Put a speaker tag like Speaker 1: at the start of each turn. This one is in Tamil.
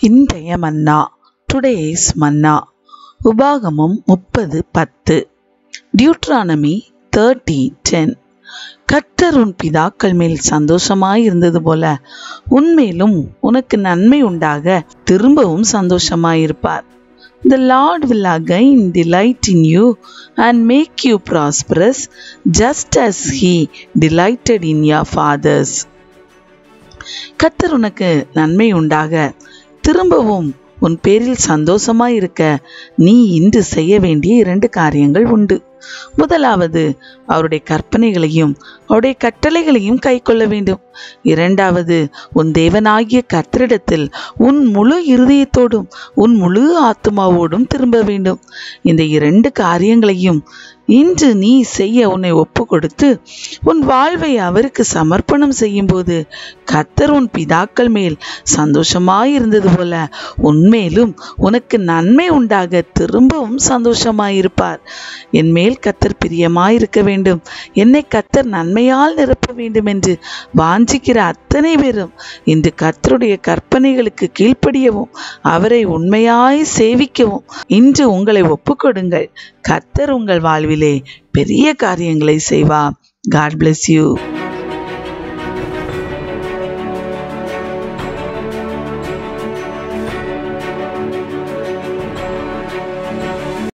Speaker 1: இன்றைய மன்னா. டுடேஸ் மன்னா. உபாகமம் 30:10. டியூட்ரானமி 30:10. கர்த்தர் உன் பிதாக்கள் மேல் சந்தோஷமாயிருந்தது போல உன்மேலும் உனக்கு நன்மை உண்டாக திரும்பவும் சந்தோஷமாயிருப்பார். The Lord will again delight in you and make you prosperous, just as He delighted in your fathers. கர்த்தர் உனக்கு நன்மை உண்டாக திரும்பவும் உன் பேரில் சந்தோஷமாயிருக்க நீ இன்று செய்ய வேண்டிய 2 காரியங்கள் உண்டு. முதலாவது, அவருடைய கற்பனைகளையும் அவருடைய கட்டளைகளையும் கை கொள்ள வேண்டும். 2வது, உன் தேவனாகிய கர்த்தரிடத்தில் உன் முழு இருதயத்தோடும் உன் முழு ஆத்துமாவோடும் திரும்ப வேண்டும். இந்த 2 காரியங்களையும் இன்று நீ செய்ய உன்னை ஒப்பு கொடுத்து உன் வாழ்வை அவருக்கு சமர்ப்பணம் செய்யும் போது கர்த்தர் உன் பிதாக்கள் மேல் சந்தோஷமாயிருந்தது போல உன்மேலும் உனக்கு நன்மை உண்டாக திரும்பவும் சந்தோஷமாயிருப்பார். என் மேல் கர்த்தர் பிரியமாயிருக்க வேண்டும், என்னை கர்த்தர் நன்மையால் நிரப்ப வேண்டும் என்று வாஞ்சிக்கிற அத்தனை பேரும் இன்று கர்த்தருடைய கற்பனைகளுக்கு கீழ்ப்படியவும் அவரை உண்மையாய் சேவிக்கவும் இன்று உங்களை ஒப்புக்கொடுங்கள். கர்த்தர் உங்கள் வாழ்விலே பெரிய காரியங்களை செய்வார். God bless you.